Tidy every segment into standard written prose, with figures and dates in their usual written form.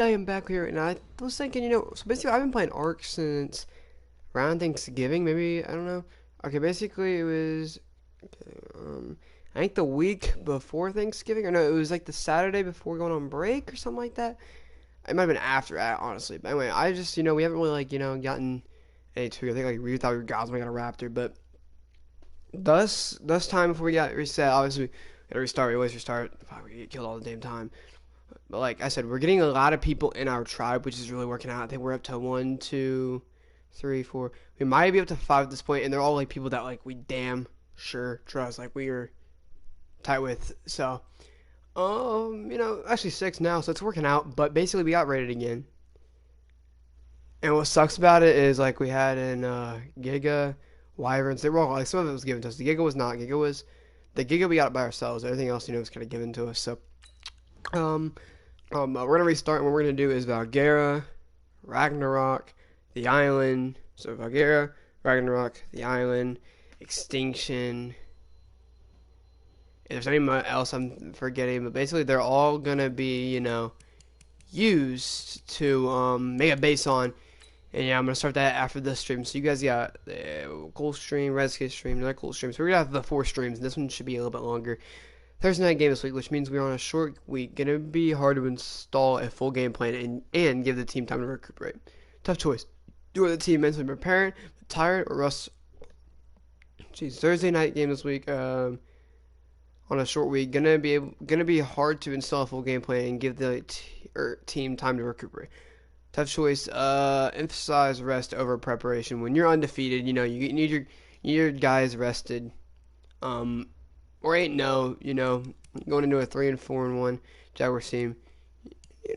I am back here, and I was thinking, so basically I've been playing Ark since around Thanksgiving, maybe, I don't know. Okay, basically it was, I think the week before Thanksgiving, or no, it was like the Saturday before going on break or something like that. It might have been after that, honestly. But anyway, I just, we haven't really, like, gotten any two. I think, like, we thought we were gods when we got a Raptor, but thus time before we got reset, obviously, we gotta restart, we always restart. Fuck, we get killed all the damn time. But like I said, we're getting a lot of people in our tribe, which is really working out. I think we're up to 1, 2, 3, 4. We might be up to 5 at this point, and they're all like people that like we damn sure trust, like we are tight with. So, actually 6 now, so it's working out. But basically, we got rated again. And what sucks about it is like we had in Giga, Wyverns. They were all like some of it was given to us. The Giga was not. The Giga we got it by ourselves. Everything else, was kind of given to us. So, um, we're gonna restart, and what we're gonna do is Valguera, Ragnarok, the Island. So Valguera, Ragnarok, the Island, Extinction. If there's anything else I'm forgetting, but basically they're all gonna be, used to make a base on. And yeah, I'm gonna start that after this stream. So you guys got the Cool stream, Redskins stream, another Cool stream. So we're gonna have the 4 streams, and this one should be a little bit longer. Thursday night game this week, which means we're on a short week. Gonna be hard to install a full game plan and give the team time to recuperate. Tough choice. Do the team mentally prepared, tired, or rust? Jeez, Thursday night game this week. On a short week, gonna be hard to install a full game plan and give the team time to recuperate. Tough choice. Emphasize rest over preparation. When you're undefeated, you need your guys rested. Or 8-0, going into a 3-4-1 Jaguars team.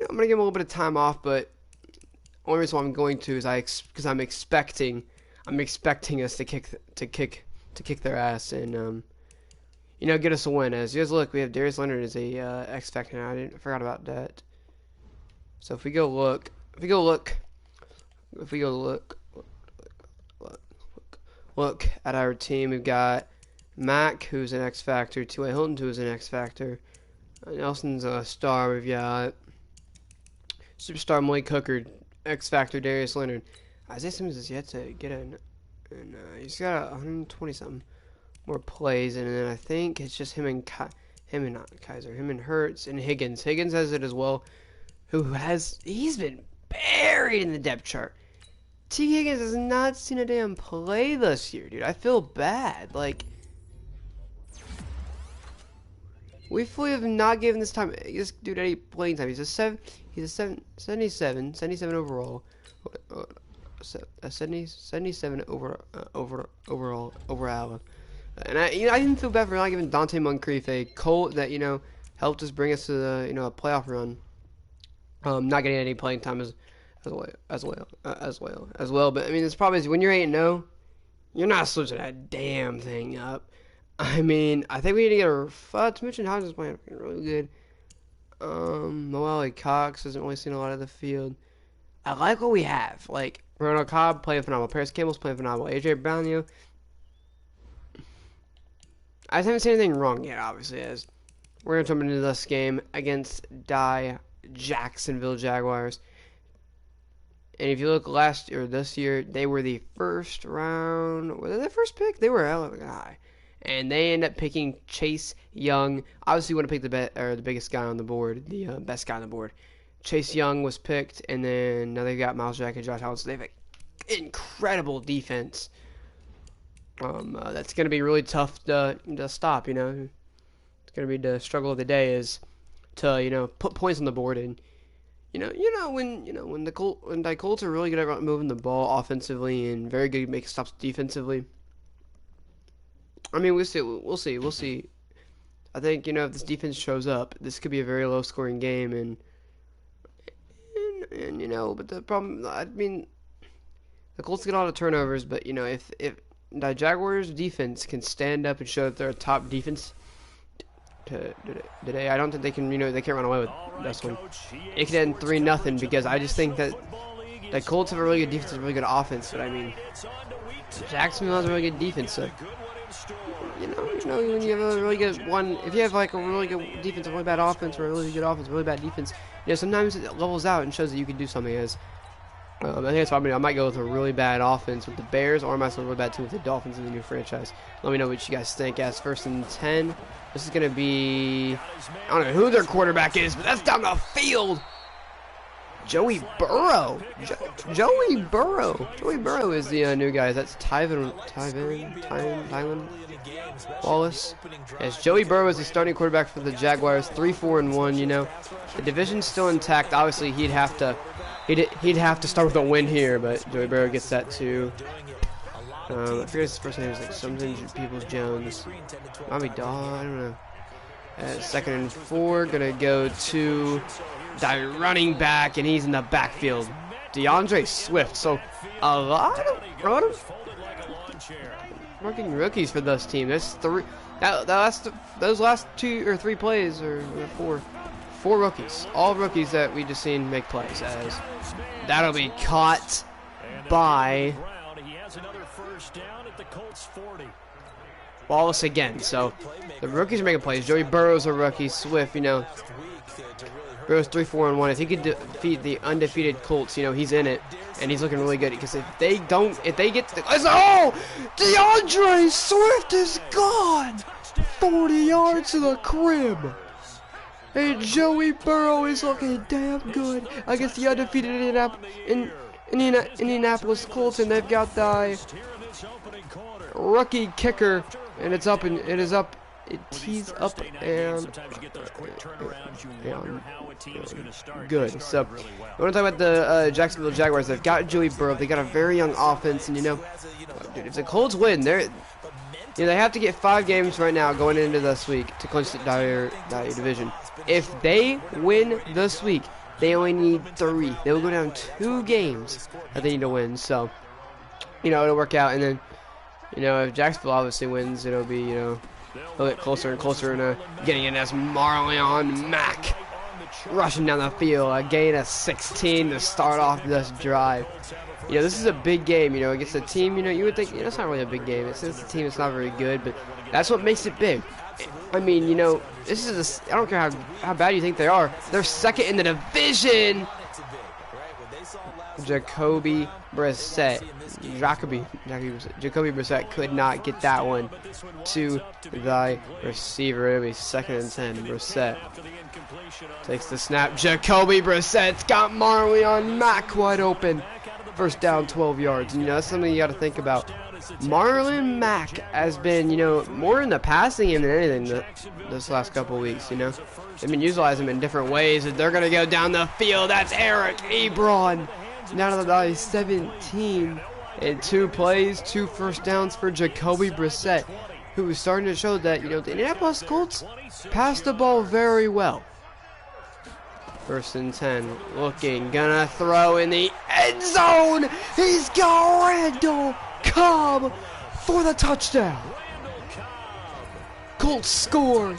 I'm gonna give them a little bit of time off, but only reason why I'm going to is because I'm expecting us to kick their ass and get us a win. As you guys look, we have Darius Leonard as a X Factor now. I forgot about that. So if we go look, look at our team, we've got Mac, who's an X Factor, T.Y. Hilton, who's an X Factor. Nelson's a star. We've got Superstar Malik Hooker, X Factor, Darius Leonard. Isaiah Simmons is yet to get in, and he's got 120 something more plays, and then I think it's just him and Hurts and Higgins. Higgins has it as well. He's been buried in the depth chart. T. Higgins has not seen a damn play this year, dude. I feel bad. Like, we fully have not given this dude any playing time. He's a 77 overall. 77 overall. And I didn't feel bad for not giving Dante Moncrief a Colt that helped us bring us to the a playoff run. Not getting any playing time as well. But I mean, it's probably when you're 8-0, you're not switching that damn thing up. I mean, I think we need to get to mention Hodges is playing really good. Moelle Cox hasn't really seen a lot of the field. I like what we have. Like, Ronald Cobb playing phenomenal. Paris Campbell's playing phenomenal. AJ Brown, I haven't seen anything wrong yet, obviously, as we're going to jump into this game against Jacksonville Jaguars. And if you look this year, they were the first round. Were they the first pick? They were hell of a high. And they end up picking Chase Young. Obviously, you want to pick the biggest guy on the board, the best guy on the board. Chase Young was picked, and then now they've got Miles Jack and Josh Allen. So they have an incredible defense. That's going to be really tough to stop. It's going to be the struggle of the day is to put points on the board, and when the Colts are really good at moving the ball offensively and very good at making stops defensively. I mean, we'll see. I think if this defense shows up, this could be a very low-scoring game, and but the problem, I mean, the Colts get a lot of turnovers, but if the Jaguars defense can stand up and show that they're a top defense today, I don't think they can, they can't run away with this one. It could end 3-0 because I just think that the Colts have a really good defense and a really good offense, but I mean, Jacksonville has a really good defense, so You know, when you have a really good one, if you have like a really good defense, a really bad offense, or a really good offense, really bad defense, you know, sometimes it levels out and shows that you can do something. As I think that's why I might go with a really bad offense with the Bears, or I might go a really bad team with the Dolphins in the new franchise. Let me know what you guys think. As 1st and 10, this is gonna be, I don't know who their quarterback is, but that's down the field. Joey Burrow. Joey Burrow. Joey Burrow is the new guy. That's Tylen Wallace. Yes, Joey Burrow is the starting quarterback for the Jaguars. 3-4-1. You know, the division's still intact. Obviously, he'd have to start with a win here, but Joey Burrow gets that too. I forget his first name is like something Peoples Jones. Bobby Daw. I don't know. 2nd and 4. Gonna go to the running back, and he's in the backfield. DeAndre Swift. So a lot of fucking rookies for this team. That's three. Those last 2 or 3 plays, or 4 rookies. All rookies that we just seen make plays. As that'll be caught by Wallace again. So the rookies are making plays. Joey Burrow's a rookie. Swift, you know. Burrow's 3-4-1. If he could defeat the undefeated Colts, you know, he's in it, and he's looking really good. Because if they get the, oh, DeAndre Swift is gone, 40 yards to the crib, and Joey Burrow is looking damn good against the undefeated Indianapolis Colts, and they've got the rookie kicker, and it's up, and it is up. It tees up and good. So I want to talk about the Jacksonville Jaguars. They've got Joey Burrow. They got a very young offense, and you know, dude, if the Colts win, they have to get 5 games right now going into this week to clinch the division. If they win this week, they only need 3. They will go down 2 games that they need to win. So you know, it'll work out, and then you know, if Jacksonville obviously wins, it'll be, you know, a bit closer and closer into getting in as Marlon Mack rushing down the field, a gain of 16 to start off this drive. You know, this is a big game, you know, against a team, you know, you would think, you know, it's not really a big game. It's a team that's not very good, but that's what makes it big. I mean, you know, this is I don't care how bad you think they are. They're 2nd in the division. Jacoby Brissett could not get that one to the receiver. It'll be 2nd and 10. Brissett takes the snap. Jacoby Brissett's got Marlon Mack wide open. 1st down, 12 yards. And, you know, that's something you got to think about. Marlon Mack has been, you know, more in the passing game than anything this last couple weeks, you know. They've been utilizing him in different ways. They're going to go down the field. That's Eric Ebron. Down to the 17 in 2 plays, 2 first downs for Jacoby Brissett, who is starting to show that, you know, the Indianapolis Colts pass the ball very well. 1st and 10, looking, gonna throw in the end zone. He's got Randall Cobb for the touchdown. Colts score.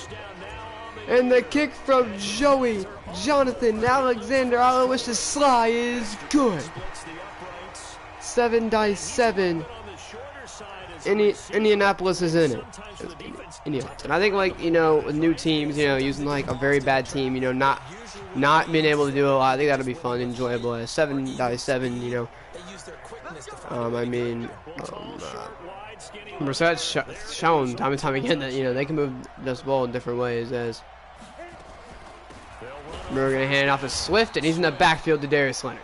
And the kick from Jonathan Alexander Aloysius Sly is good. 7-7. Indianapolis is in it. And I think, like, you know, with new teams, you know, using like a very bad team, you know, not being able to do a lot, I think that'll be fun, enjoyable. 7-7, you know. Brissett's shown time and time again that, you know, they can move this ball in different ways. As we're going to hand it off to Swift, and he's in the backfield to Darius Leonard.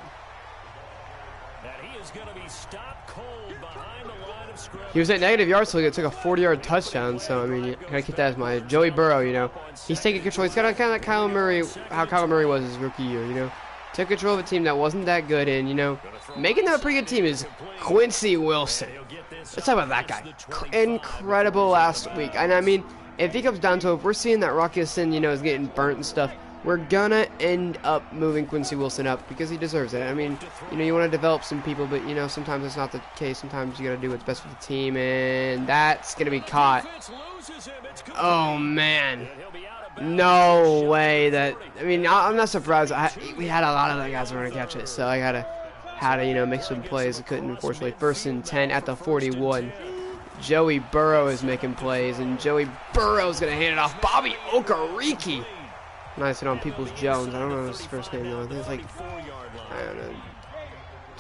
He was at negative yards, so he took a 40-yard touchdown. So, I mean, you gotta keep that as my Joey Burrow, you know. He's taking control. He's got kind of like Kyler Murray, how Kyler Murray was his rookie year, you know. Took control of a team that wasn't that good, and, you know, making them a pretty good team is Quincy Wilson. Let's talk about that guy. Incredible last week. And, I mean, if he comes down to it, if we're seeing that Rockison, you know, is getting burnt and stuff, we're gonna end up moving Quincy Wilson up because he deserves it. I mean, you know, you want to develop some people, but, you know, sometimes it's not the case. Sometimes you got to do what's best for the team, and that's going to be caught. Oh, man. No way that, I mean, I'm not surprised. We had a lot of the guys who were going to catch it, so I had to, you know, make some plays. I couldn't, unfortunately. 1st and 10 at the 41. Joey Burrow is making plays, and Joey Burrow's going to hand it off. Bobby Okereke. Nice hit on Peoples-Jones. I don't know his first name, though. I think it's like, I don't know.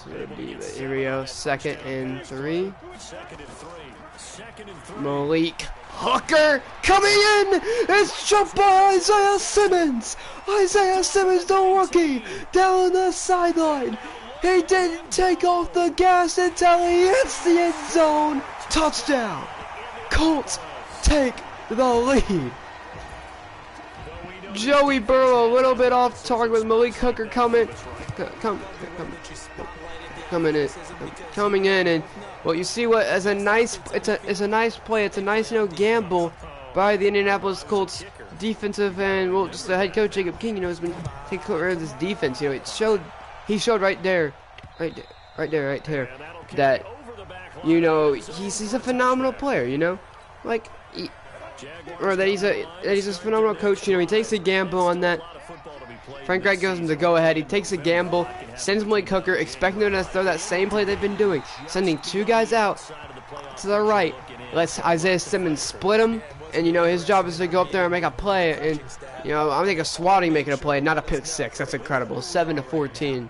But here we go. 2nd and 3. Malik Hooker coming in. It's jumped by Isaiah Simmons. Isaiah Simmons, the rookie, down the sideline. He didn't take off the gas until he hits the end zone. Touchdown. Colts take the lead. Joey Burrow a little bit off target with Malik Hooker coming in, and well, you see what as a nice it's a nice play. It's a nice gamble by the Indianapolis Colts defensive and well, just the head coach Jacob King. Has been taking care of this defense. He showed right there that he's a phenomenal player. Like. Or that he's a phenomenal coach. He takes a gamble on that. Frank Reich gives him the go-ahead. He takes a gamble, sends Malik Hooker, expecting them to throw that same play they've been doing, sending 2 guys out to the right. Lets Isaiah Simmons split him, and his job is to go up there and make a play. And I think a swatting making a play, not a pick 6. That's incredible. 7-14.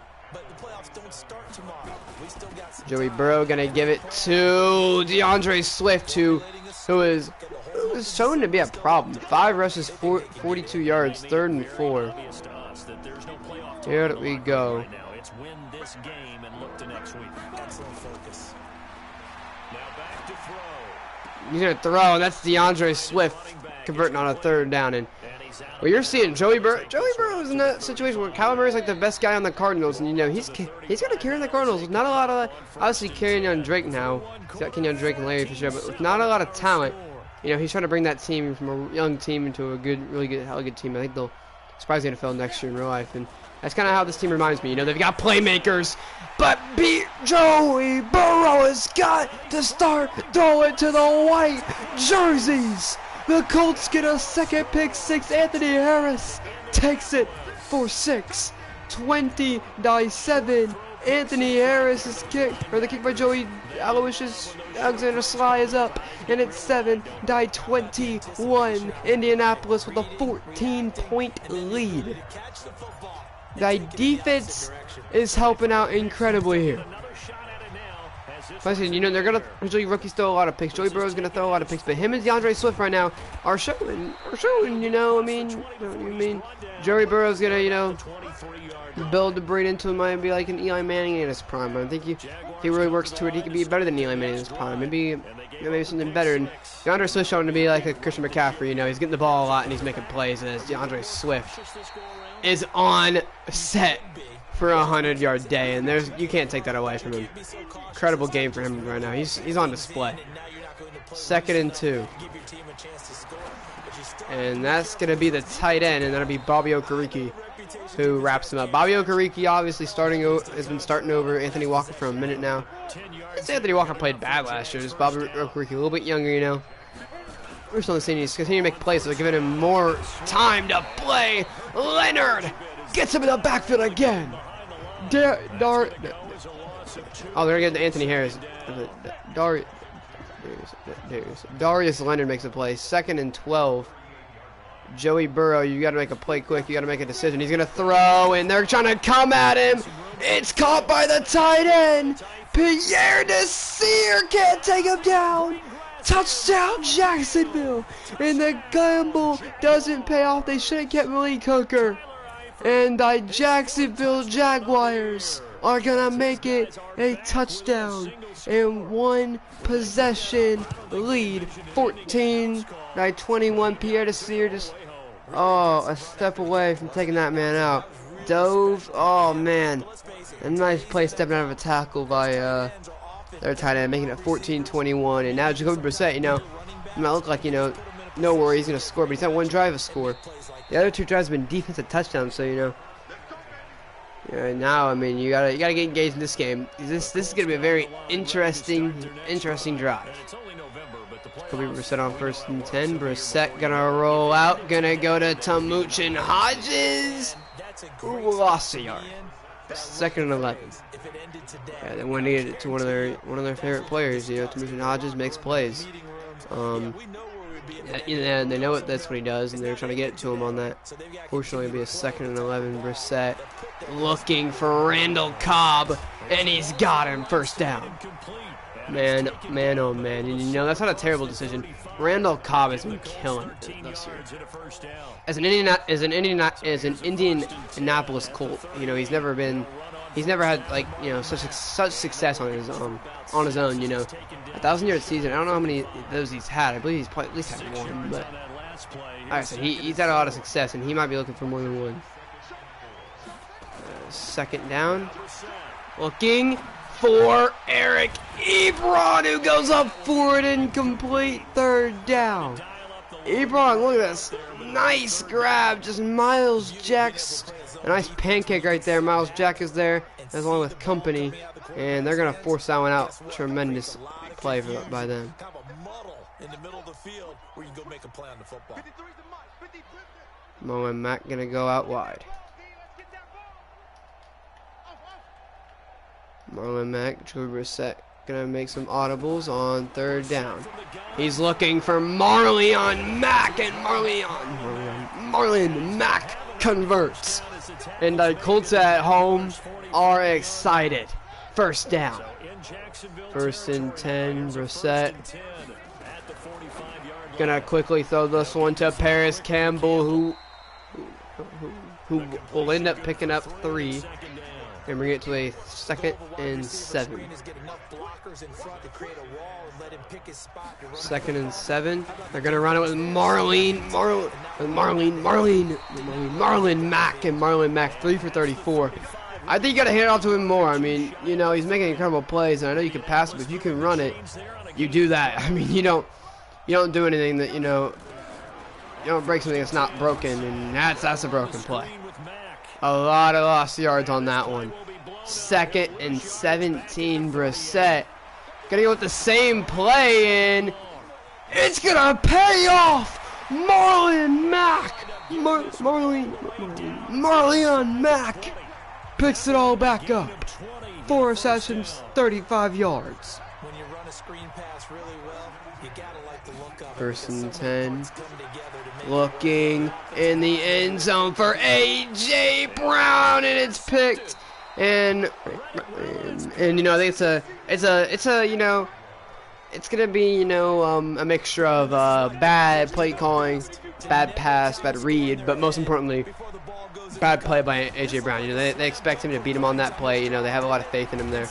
Joey Burrow gonna give it to DeAndre Swift, who is shown to be a problem. 5 rushes, 42 yards, 3rd and 4. Here we go. He's gonna throw, and that's DeAndre Swift converting on a 3rd down. And well, you're seeing Joey Burrow is in that situation where Kyler Murray's like the best guy on the Cardinals, and he's gonna carry the Cardinals. Not a lot of obviously carrying on Drake now. He's got Kenyon Drake and Larry for sure, but with not a lot of talent. He's trying to bring that team from a young team into a really good team. I think they'll surprise the NFL next year in real life, and that's kind of how this team reminds me. They've got playmakers, but Joey Burrow has got to start throwing to the white jerseys. The Colts get a 2nd pick 6. Anthony Harris takes it for 6. 20-7. Anthony Harris's kick, or the kick by Joey Aloysius Alexander Sly is up, and it's 7-21. Indianapolis with a 14-point lead. The defense is helping out incredibly here. Listen, they're gonna usually rookies throw a lot of picks. Joey Burrow's gonna throw a lot of picks, but him and DeAndre Swift right now are showing. Joey Burrow's gonna build the breed into him. Might be like an Eli Manning in his prime. I think if he really works to it, he could be better than Eli Manning in his prime. Maybe something better. And DeAndre Swift showing to be like a Christian McCaffrey. He's getting the ball a lot and he's making plays. As DeAndre Swift is on set for a 100-yard day, and you can't take that away from him. Incredible game for him right now. He's on display. 2nd and 2. And that's going to be the tight end, and that'll be Bobby Okereke who wraps him up. Bobby Okereke obviously has been starting over Anthony Walker for a minute now. I'd say Anthony Walker played bad last year. Just Bobby Okereke a little bit younger, We're still seeing he's continuing to make plays, so they're giving him more time to play. Leonard gets him in the backfield again. They're going to get to Anthony Harris. Darius Leonard makes a play. 2nd and 12. Joey Burrow, you got to make a play quick. You got to make a decision. He's going to throw, and they're trying to come at him. It's caught by the tight end. Pierre Desir can't take him down. Touchdown, Jacksonville. And the gamble doesn't pay off. They should have kept Malik Hooker. And the Jacksonville Jaguars are going to make it a touchdown and 1 possession lead. 14-21. Pierre Desir just, a step away from taking that man out. Dove, oh man. A nice play stepping out of a tackle by their tight end, making it 14-21. And now Jacoby Brissett, it might look like, no worry, he's going to score, but he's had 1 drive to score. The other 2 drives have been defensive touchdowns, so, now, you gotta get engaged in this game. This is gonna be a very interesting drive. Jacoby Brissett on 1st and 10. Brissett gonna roll out, gonna go to Tamuchin Hodges. Ooh, lost a yard. 2nd and 11. Yeah, they want to get it to one of their favorite players. You know, Tamushin Hodges makes plays. And they know that's what he does, and they're trying to get it to him on that. Fortunately, it'll be a 2nd and 11. Brissett looking for Randall Cobb, and he's got him. First down. Man, oh man. And, you know, that's not a terrible decision. Randall Cobb has been killing it this year. As an Indianapolis Colt, you know, he's never had, like, you know, such success on his own, you know. 1,000-yard season, I don't know how many of those he's had. I believe he's probably at least had one, but like I said, he's had a lot of success, and he might be looking for more than one. 2nd down. Looking for Eric Ebron, who goes up for an incomplete 3rd down. Ebron, look at this. Nice grab. Just Miles Jack's. A nice pancake right there. Miles Jack is there, as along with company. And they're going to force that one out. Tremendous play by them. Mo and Mac going to go out wide. Marlon Mack, Drew Brissett gonna make some audibles on 3rd down. He's looking for Marlon Mack, and Marlon Mack converts. And the Colts at home are excited. 1st down. 1st and 10. Brissett gonna quickly throw this one to Paris Campbell, who will end up picking up 3. And bring it to a 2nd and 7. 2nd and 7. They're gonna run it with Marlon Mack, and Marlon Mack 3 for 34. I think you gotta hand it off to him more. I mean, you know, he's making incredible plays, and I know you can pass it, but if you can run it, you do that. I mean, you don't do anything that, you know, you don't break something that's not broken, and that's a broken play. A lot of lost yards on that one. 2nd and 17. Brissett gonna go with the same play, and it's gonna pay off. Marlon Mack picks it all back up. 4 receptions, 35 yards. 1st and 10. Looking in the end zone for A.J. Brown, and it's picked. And you know, I think it's a you know, it's gonna be, you know, a mixture of bad play calling, bad pass, bad read, but most importantly, bad play by A.J. Brown. You know, they expect him to beat him on that play. You know, they have a lot of faith in him there.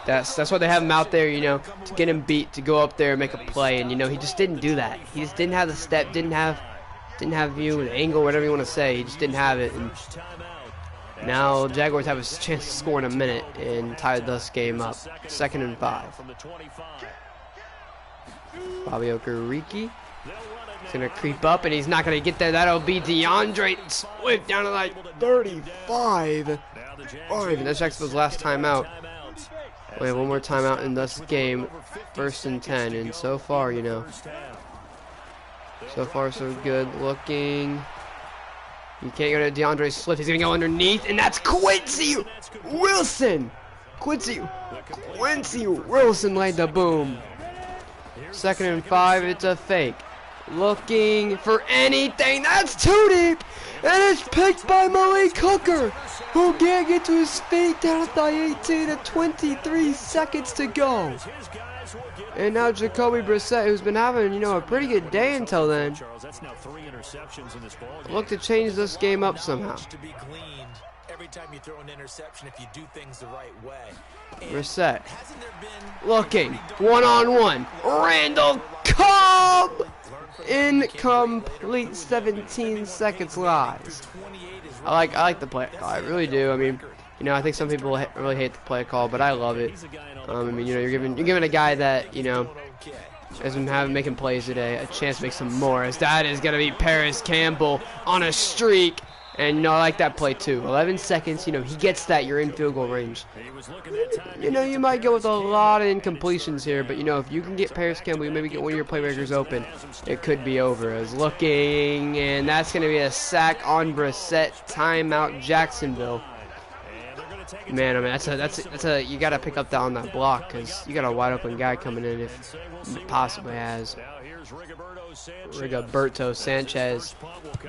That's why they have him out there, you know, to get him beat, to go up there and make a play. And you know, he just didn't do that. He just didn't have the step, didn't have view, an angle, whatever you want to say. He just didn't have it. And now Jaguars have a chance to score in a minute and tie this game up. 2nd and 5. Bobby Okereke is going to creep up, and he's not going to get there. That'll be DeAndre Swift down to like 35. And that's Jacksonville's last timeout. We have one more timeout in this game. 1st and 10. And so far, you know, so far so good. Looking. You can't go to DeAndre Swift. He's going to go underneath, and that's Quincy Wilson. Quincy Wilson laid the boom. 2nd and 5. It's a fake. Looking for anything. That's too deep. And it's picked by Malik Hooker, who can't get to his feet down at the 18 at 23 seconds to go. And now Jacoby Brissett, who's been having, you know, a pretty good day until then, look to change this game up somehow. Brissett looking one-on-one. Randall Cobb, incomplete. 17 seconds lies. I like the play. I really do. I mean, you know, I think some people really hate the play call, but I love it. I mean, you know, you're giving a guy that, you know, has been making plays today a chance to make some more. As that is going to be Paris Campbell on a streak. And, you know, I like that play, too. 11 seconds, you know, he gets that, you're in field goal range. You know, you might go with a lot of incompletions here, but, you know, if you can get Paris Campbell, you maybe get one of your playmakers open, it could be over. As looking, and that's going to be a sack on Brissett. Timeout, Jacksonville. Man, I mean, that's a you gotta pick up that on that block because you got a wide open guy coming in if possibly has. Rigoberto Sanchez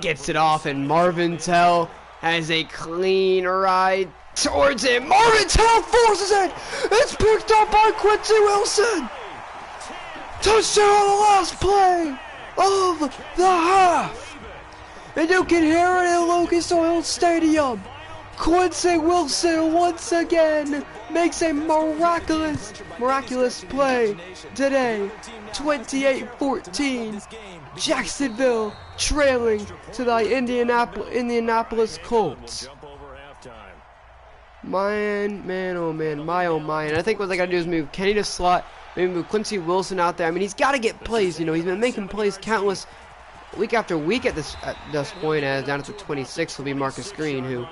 gets it off, and Marvin Tell has a clean ride towards it. Marvin Tell forces it. It's picked up by Quincy Wilson. Touchdown on the last play of the half. And you can hear it at Lucas Oil Stadium. Quincy Wilson once again makes a miraculous play today. 28-14. Jacksonville trailing to the Indianapolis Colts. Man, oh man, my oh my. And I think what they gotta do is move Kenny to slot, maybe move Quincy Wilson out there. I mean, he's gotta get plays, you know, he's been making plays countless week after week at this point, as down at the 26 will be Marcus Green, who,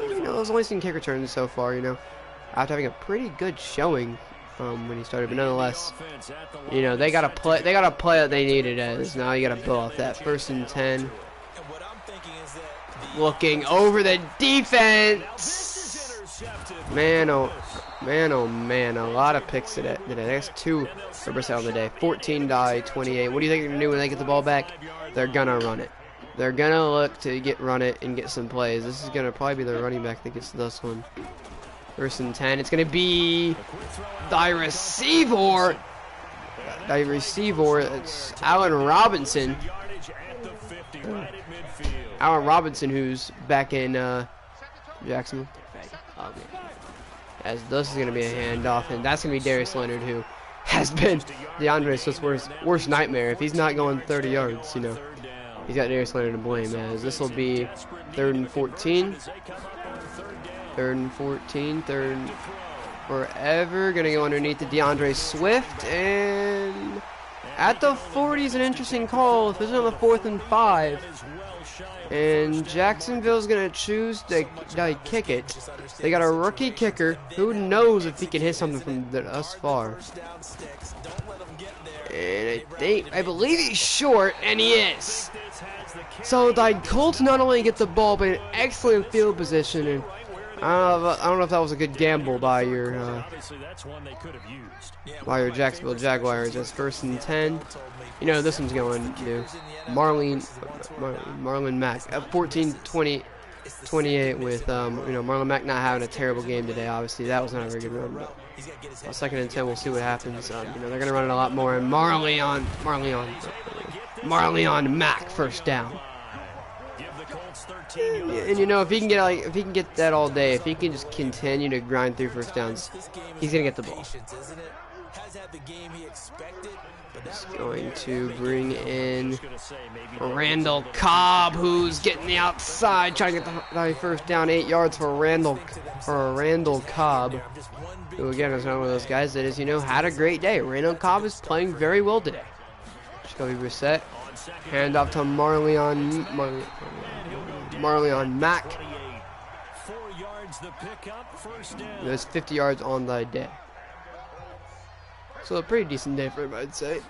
you know, has only seen kick returns so far, you know, after having a pretty good showing when he started, but nonetheless, you know, they got a play that they needed as now you got to build off that. 1st and 10. Looking over the defense. Man, oh man, a lot of picks today. That's 2 for Brissett on the day. 14-28. What do you think they're gonna do when they get the ball back? They're gonna run it. They're gonna look to run it and get some plays. This is gonna probably be the running back that gets this one. 1st and 10. It's gonna be the receiver. It's Allen Robinson. Allen Robinson, who's back in Jacksonville. Oh, man. As this is going to be a handoff, and that's going to be Darius Leonard, who has been DeAndre Swift's worst nightmare. If he's not going 30 yards, you know, he's got Darius Leonard to blame, as this will be 3rd and 14. 3rd and 14, forever. Going to go underneath to DeAndre Swift, and at the 40 is an interesting call. If this is on the 4th and 5. And Jacksonville's going to choose to kick it. They got a rookie kicker. Who knows if he can hit something from thus far. And I believe he's short, and he is. So the Colts not only get the ball, but an excellent field position. And I don't know if that was a good gamble by your Jacksonville Jaguars. That's 1st and 10. You know, this one's going to Marlon Mack at 14-28 with, you know, Marlon Mack not having a terrible game today. Obviously, that was not a very good run. But 2nd and 10, we'll see what happens. You know, they're going to run it a lot more. And Marlon Mack, 1st down. And you know, if he can get that all day, if he can just continue to grind through 1st downs, he's going to get the ball. He's going to bring in Randall Cobb, who's getting the outside, trying to get the 1st down. 8 yards for Randall Cobb, who again is one of those guys that is, you know, had a great day. Randall Cobb is playing very well today. Jacoby Brissett, hand off to Marlon Mack. There's 50 yards on the day. So a pretty decent day for him, I'd say.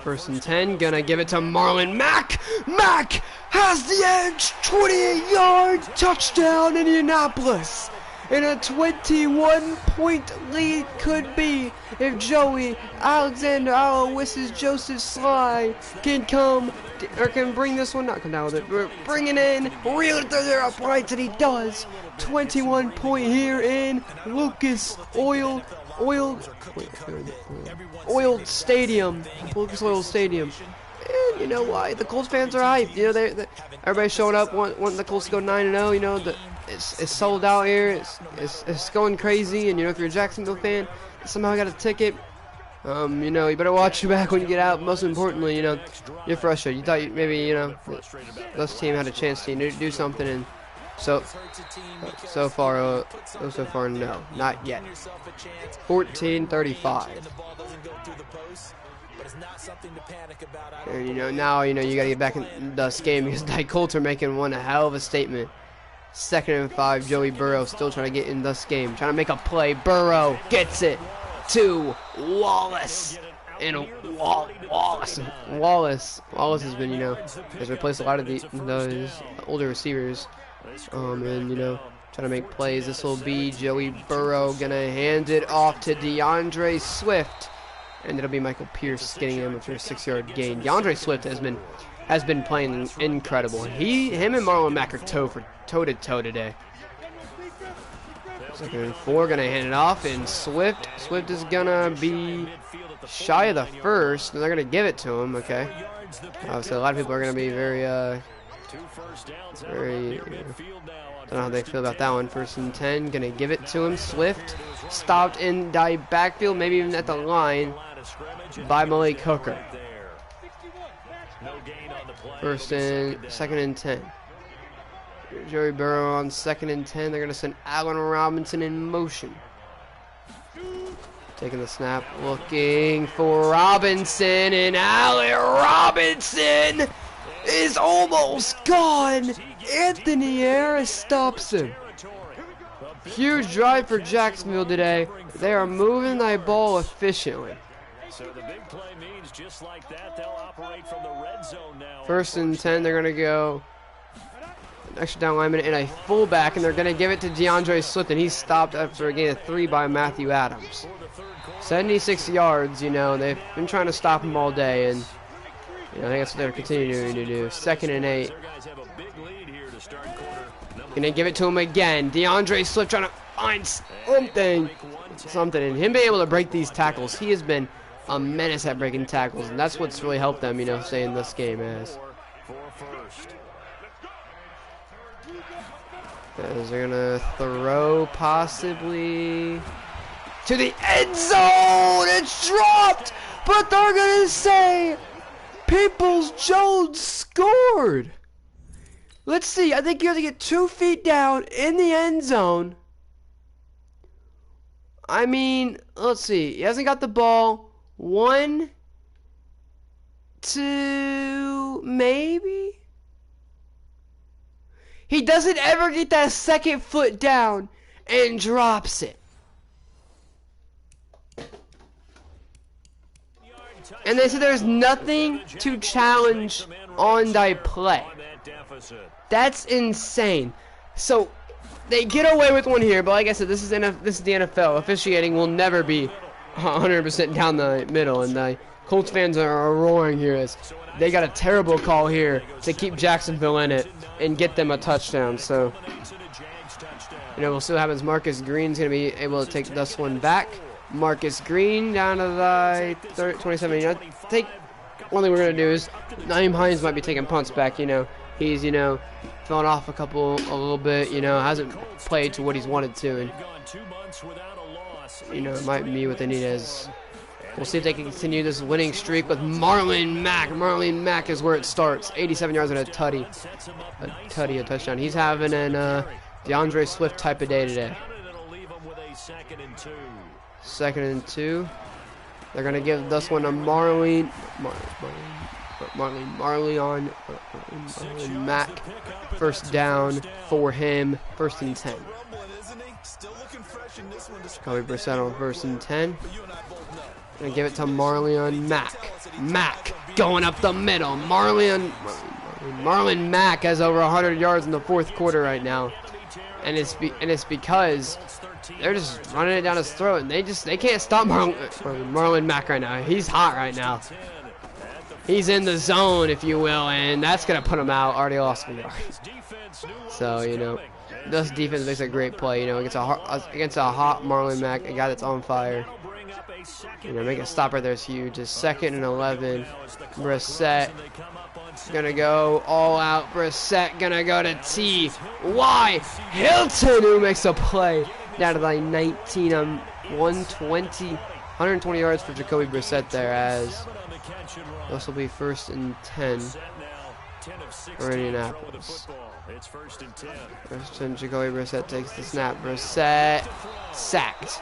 1st and 10, gonna give it to Marlon Mack. Mack has the edge, 28-yard touchdown, Indianapolis. And a 21-point lead could be if Joey Alexander Aloysius Joseph Sly can bring this one, not come down with it, but bring it in, reel it through their uprights, and he does. 21-point here in Lucas Oil Stadium. Lucas Oil Stadium. And you know why? The Colts fans are hyped. You know, everybody's showing up wanting the Colts to go 9-0. You know, it's sold out here. It's going crazy. And you know, if you're a Jacksonville fan, somehow got a ticket. You know, you better watch your back when you get out. Most importantly, you know, you're frustrated. You thought maybe, you know, this team had a chance to do something, and so far, no, not yet. 14-35. And you know, now you know you got to get back in this game because the Colts are making one hell of a statement. 2nd and 5. Joey Burrow still trying to get in this game, trying to make a play. Burrow gets it to Wallace. And Wallace has been, you know, has replaced a lot of those older receivers. And you know, trying to make plays. This will be Joey Burrow gonna hand it off to DeAndre Swift, and it'll be Michael Pierce getting him for a 6-yard gain. DeAndre Swift has been playing incredible. Him and Marlon Mack are toe to toe today. 2nd and 4, gonna hand it off, and Swift is gonna be shy of the first, and they're gonna give it to him. Okay. So a lot of people are gonna be very I don't know how they feel about that one. 1st and 10, gonna give it to him. Swift stopped in the backfield, maybe even at the line, by Malik Hooker. 2nd and 10. Joey Burrow on 2nd and 10. They're gonna send Allen Robinson in motion. Taking the snap, looking for Robinson, and Allen Robinson is almost gone. Anthony Harris stops him. Huge drive for Jacksonville today. They are moving that ball efficiently. So the big play means just like that, they'll operate from the red zone now. 1st and 10, they're going to go an extra down lineman and a fullback, and they're going to give it to DeAndre Swift, and he's stopped after a gain of 3 by Matthew Adams. 76 yards, you know, they've been trying to stop him all day, and you know, I think that's what they're continuing to do. 2nd and 8. Going to give it to him again. DeAndre Swift trying to find something, and him being able to break these tackles. He has been a menace at breaking tackles, and that's what's really helped them, you know, stay in this game as they're gonna throw possibly to the end zone. It's dropped, but they're gonna say Peoples-Jones scored. Let's see. I think you have to get 2 feet down in the end zone. I mean, let's see. He hasn't got the ball. 1, 2, maybe? He doesn't ever get that 2nd foot down and drops it. And they said there's nothing to challenge on that play. That's insane. So they get away with one here, but like I said, this is the NFL. Officiating will never be 100% down the middle, and the Colts fans are roaring here as they got a terrible call here to keep Jacksonville in it and get them a touchdown. So, you know, we'll see what happens. Marcus Green's going to be able to take this one back. Marcus Green down to the 27. You know, one thing we're going to do is Nyheim Hines might be taking punts back. You know, he's, you know, fallen off a little bit. You know, hasn't played to what he's wanted to, and you know, it might be what they need is. We'll see if they can continue this winning streak with Marlon Mack. Marlon Mack is where it starts. 87 yards and a touchdown. He's having an DeAndre Swift type of day today. 2nd and 2. They're gonna give this one to Marlon Mack. 1st down for him. 1st and 10. Jacoby Brissett on 1st and 10. Gonna give it to Marlon Mack. Mack going up the middle. Marlon Mack has over 100 yards in the 4th quarter right now, and it's because they're just running it down his throat, and they can't stop Marlon Mack right now. He's hot right now. He's in the zone, if you will, and that's gonna put him out. Already lost 1 yard. So you know, this defense makes a great play. You know, against a hot Marlon Mack, a guy that's on fire. You know, make a stop right there is huge. It's 2nd and 11. Brissett gonna go all out. Brissett gonna go to T.Y. Hilton, who makes a play down to like 19 on 120 yards for Jacoby Brissett there, as this will be 1st and 10 for Indianapolis. First and Jacoby Brissett takes the snap. Brissett sacked.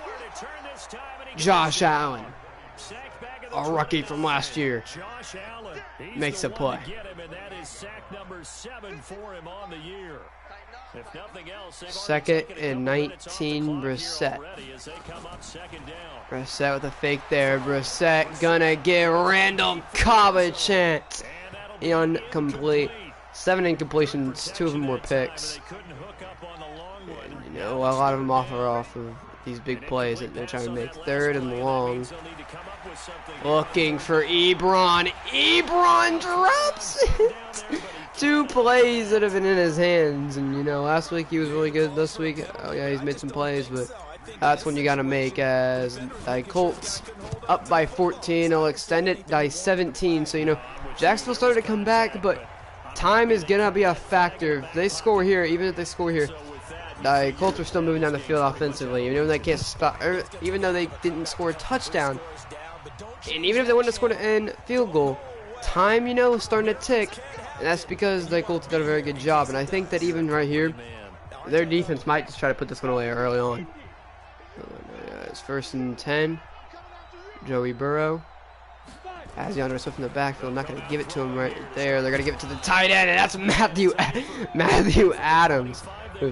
Josh Allen, a rookie from last year, makes a play. 2nd and 19, Brissett. Brissett with a fake there. Brissett gonna give Randall Cobb a chance. Incomplete. 7 incompletions, 2 of them were picks. know, a lot of them off of these big plays that they're trying to make. Third and long. Looking for Ebron. Ebron drops it. 2 plays that have been in his hands, and you know, last week he was really good. This week, oh yeah, he's made some plays, but that's when you gotta make. As the Colts up by 14, they'll extend it by 17. So you know, Jacksonville started to come back, but time is gonna be a factor. If they score here, even if they score here, the Colts are still moving down the field offensively. Even though they can't stop, even though they didn't score a touchdown, and even if they wouldn't have scored an end field goal, time, you know, is starting to tick. And that's because the Colts did a very good job. And I think that even right here, their defense might just try to put this one away early on. It's 1st and 10. Joey Burrow has DeAndre Swift in the backfield. Not going to give it to him right there. They're going to give it to the tight end, and that's Matthew Adams.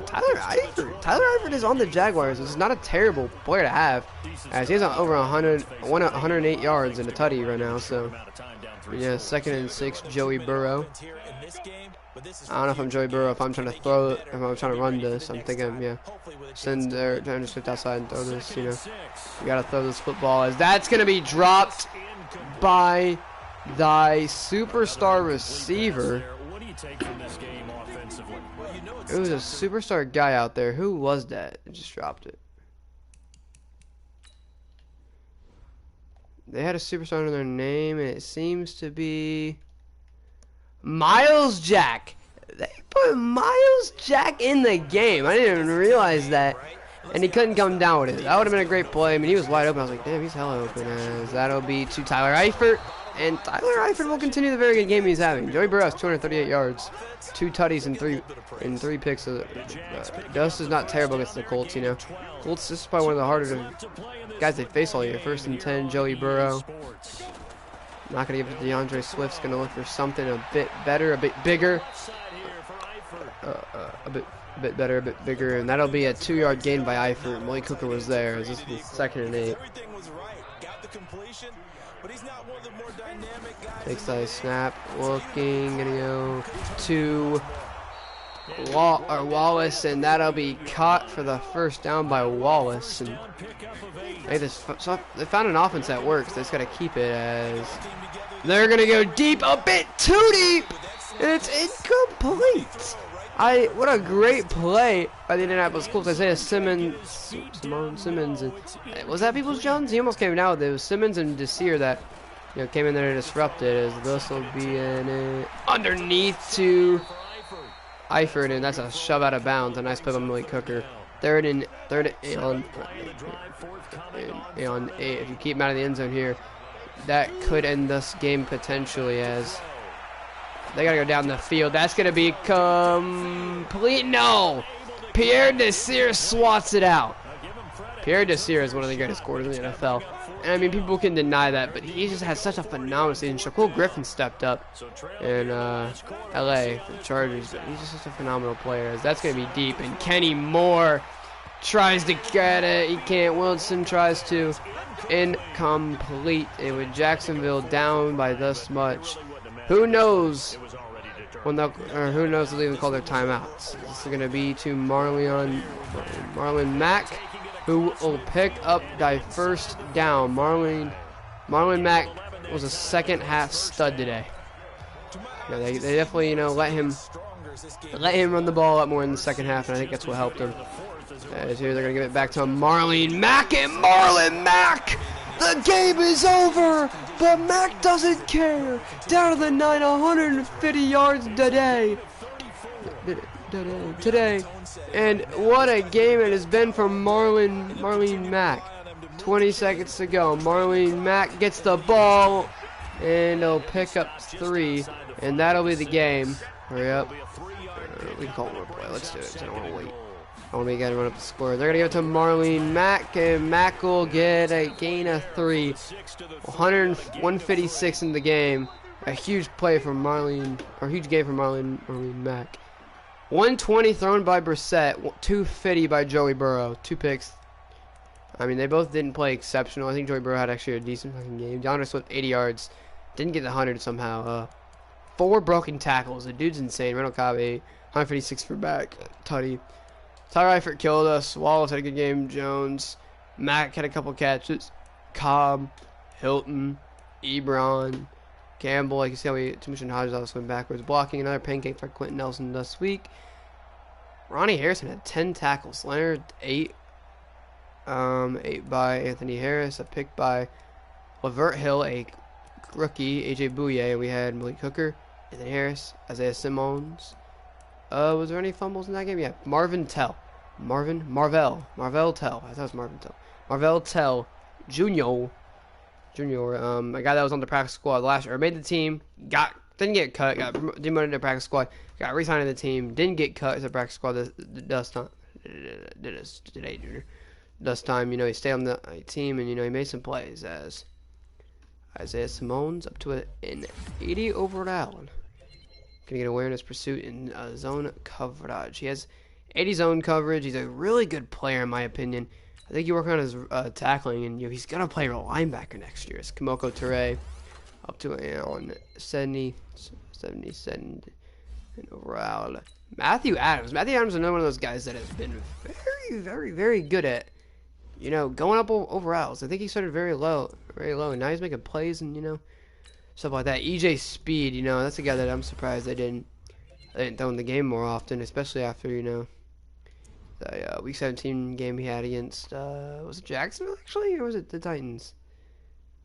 Tyler Eifert is on the Jaguars. This is not a terrible player to have, as he's on over 108 yards in a tutty right now. So, yeah, 2nd and 6, Joey Burrow. I don't know if I'm Joey Burrow, if I'm trying to throw it, if I'm trying to run this. I'm thinking, yeah, send their DeAndre Swift outside and throw this, you know. You got to throw this football, as that's going to be dropped by the superstar receiver. It was a superstar guy out there. Who was that? I just dropped it. They had a superstar under their name, and it seems to be Miles Jack. They put Miles Jack in the game. I didn't even realize that. And he couldn't come down with it. That would have been a great play. I mean, he was wide open. I was like, damn, he's hella open. As that'll be to Tyler Eifert. And Tyler Eifert will continue the very good game he's having. Joey Burrow has 238 yards, 2 tutties, and three picks. Dust is not terrible against the Colts, you know. Colts, this is probably one of the harder guys they face all year. 1st and 10, Joey Burrow. Not going to give it to DeAndre Swift's going to look for something a bit better, a bit bigger. A bit better, a bit bigger. And that'll be a 2-yard gain by Eifert. Malik Hooker was there. As this is 2nd and 8. Takes that snap, looking, and go to Wallace, and that'll be caught for the 1st down by Wallace. And they found an offense that works. They just got to keep it, as they're going to go deep, a bit too deep, and it's incomplete. What a great play by the Indianapolis Colts. Isaiah Simmons, and was that Peoples-Jones? He almost came down with it. It was Simmons and Desir that, you know, came in there to disrupt it, as this will be underneath to Eifert, and that's a shove out of bounds. A nice play by Malik Hooker. Third and 8 on 8. If you keep him out of the end zone here, that could end this game potentially, as they got to go down the field. That's going to be complete. No! Pierre Desir swats it out. Pierre Desir is one of the greatest quarters in the NFL. And I mean, people can deny that, but he just has such a phenomenal season. Shaquille Griffin stepped up in LA for the Chargers, but he's just such a phenomenal player. As that's going to be deep, and Kenny Moore tries to get it. He can't. Wilson tries to. Incomplete. And with Jacksonville down by this much, who knows when they'll, or who knows if they'll even call their timeouts. This is going to be to Marlon Mack, who will pick up the 1st down. Marlon Mack was a 2nd half stud today. You know, they definitely, you know, let him run the ball a lot more in the 2nd half, and I think that's what helped him. As here they're going to give it back to Marlon Mack, and Marlon Mack! The game is over, but Mack doesn't care. Down to the 9, 150 yards today. And what a game it has been for Marlon Mack. 20 seconds to go. Marlon Mack gets the ball, and he'll pick up 3, and that'll be the game. Hurry up. We can call it more play. Let's do it, because I don't want to wait. I want to run up the score. They're going to give it to Marlon Mack, and Mack will get a gain of 3. 156 in the game. A huge play from huge game from Marlon Mack. 120 thrown by Brissett, 250 by Joey Burrow. 2 picks. I mean, they both didn't play exceptional. I think Joey Burrow had actually a decent fucking game. DeAndre Swift, 80 yards. Didn't get the 100 somehow. 4 broken tackles. The dude's insane. Randall Cobb, 156 for back. Tutty. Tyler Eifert killed us. Wallace had a good game. Jones. Mack had a couple catches. Cobb. Hilton. Ebron. Campbell. Like you see how we too much in Hodges also went backwards. Blocking another pancake for Quentin Nelson this week. Ronnie Harrison had 10 tackles. Leonard 8. 8 by Anthony Harris. A pick by Lavert Hill, a rookie. AJ Bouye. We had Malik Hooker. Anthony Harris. Isaiah Simmons. Was there any fumbles in that game? Yeah. Marvell Tell. I thought it was Marvin Tell. Marvell Tell Jr. A guy that was on the practice squad last year, or made the team, didn't get cut, got demoted to the practice squad, got re-signed to the team, didn't get cut as a practice squad this time. Today, Junior. This time, he stayed on the team and he made some plays as Isaiah Simmons up to an 80 overall. Gonna get awareness, pursuit, and zone coverage. He has 80 zone coverage. He's a really good player in my opinion. I think you work on his tackling, and he's gonna play linebacker next year. It's Kimoko Ture up to on 70 and overall. Matthew Adams. Matthew Adams is another one of those guys that has been very, very, very good at going up overalls. I think he started very low, and now he's making plays and stuff like that. EJ Speed, that's a guy that I'm surprised they didn't throw in the game more often, especially after the Week 17 game he had against was it Jacksonville actually, or was it the Titans?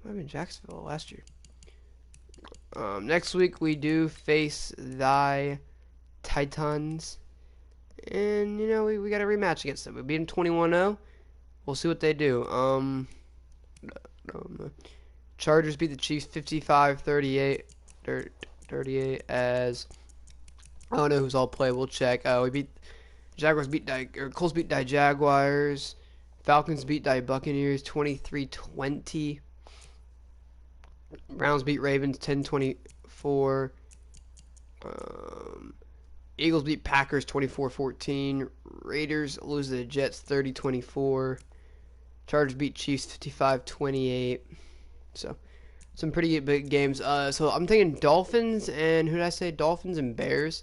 Might have been Jacksonville last year. Next week we do face thy Titans, and we got a rematch against them. We beat them 21-0. We'll see what they do. Chargers beat the Chiefs 55-38. 38 as I don't know who's all play. We'll check. We beat Colts beat the Jaguars. Falcons beat the Buccaneers 23-20. Browns beat Ravens 10-24. Eagles beat Packers 24-14. Raiders lose to the Jets 30-24. Chargers beat Chiefs 55-28. So, some pretty big games. So I'm thinking Dolphins and who did I say? Dolphins and Bears.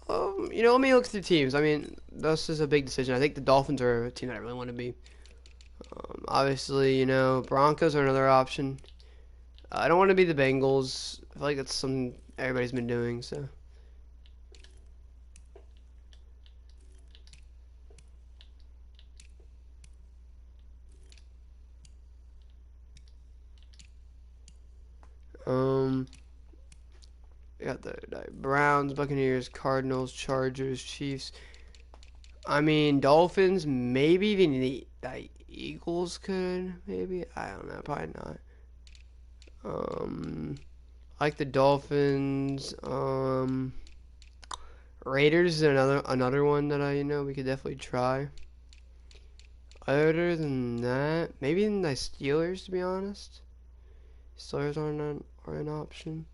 Let me look through teams. I mean, this is a big decision. I think the Dolphins are a team that I really want to be. Obviously, Broncos are another option. I don't want to be the Bengals. I feel like that's something everybody's been doing, so. We got the Browns, Buccaneers, Cardinals, Chargers, Chiefs. I mean, Dolphins, maybe even the Eagles could, maybe. I don't know, probably not. I like the Dolphins. Raiders is another one that we could definitely try. Other than that, maybe the Steelers, to be honest. Steelers are an option.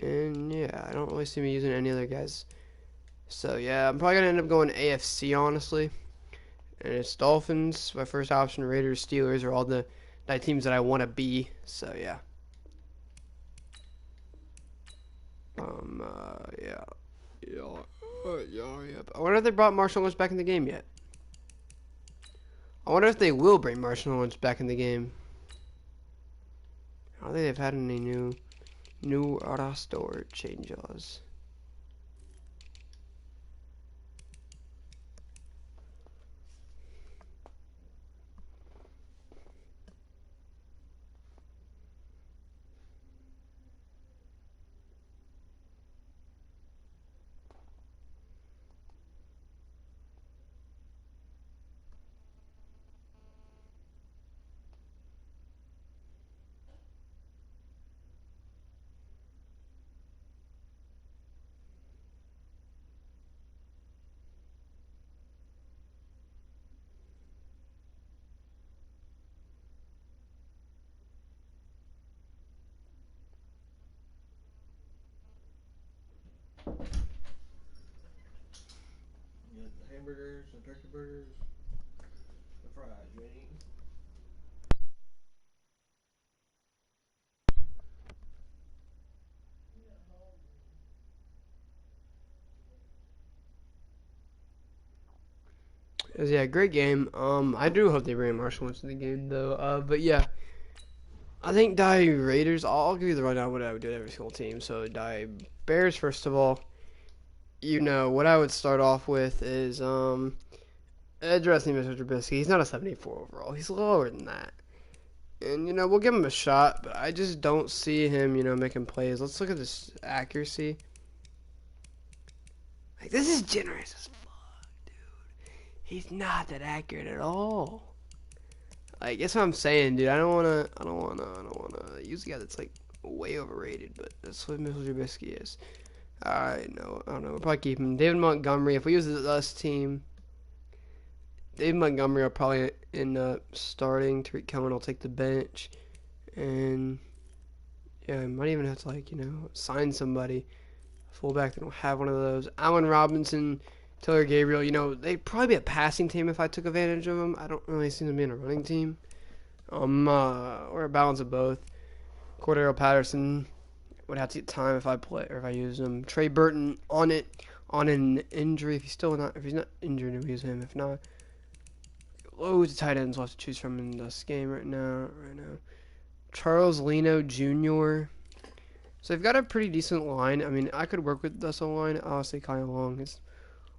And yeah, I don't really see me using any other guys. So yeah, I'm probably gonna end up going AFC honestly. And it's Dolphins, my first option. Raiders, Steelers are all the teams that I want to be. So yeah. Yeah. I wonder if they brought Marshawn Lynch back in the game yet. I wonder if they will bring Marshawn Lynch back in the game. I don't think they've had any new roster changes. Hamburgers and turkey burgers, the fries. You ain't eating? Yeah, great game. I do hope they bring Marshall into the game though. But yeah, I think die Raiders. I'll give you the rundown of what I would do to every single team. So die Bears first of all. What I would start off with is addressing Mr. Trubisky. He's not a 74 overall. He's lower than that. And we'll give him a shot, but I just don't see him, making plays. Let's look at this accuracy. Like, this is generous as fuck, dude. He's not that accurate at all. Like, that's what I'm saying, dude. I don't wanna use a guy that's like way overrated, but that's what Mitchell Trubisky is. I don't know. We'll probably keep him. David Montgomery. If we use this team, David Montgomery will probably end up starting. Tariq Cohen will take the bench, and yeah, I might even have to sign somebody. Fullback, they don't have one of those. Allen Robinson, Taylor Gabriel, they'd probably be a passing team if I took advantage of them. I don't really see them being a running team. Or a balance of both. Cordero Patterson would have to get time if I play or if I use him. Trey Burton on an injury. If he's not injured, we'll use him. If not, loads of tight ends we'll have to choose from in this game right now. Charles Leno Jr. So they've got a pretty decent line. I mean, I could work with this line. Honestly, Kyle Long is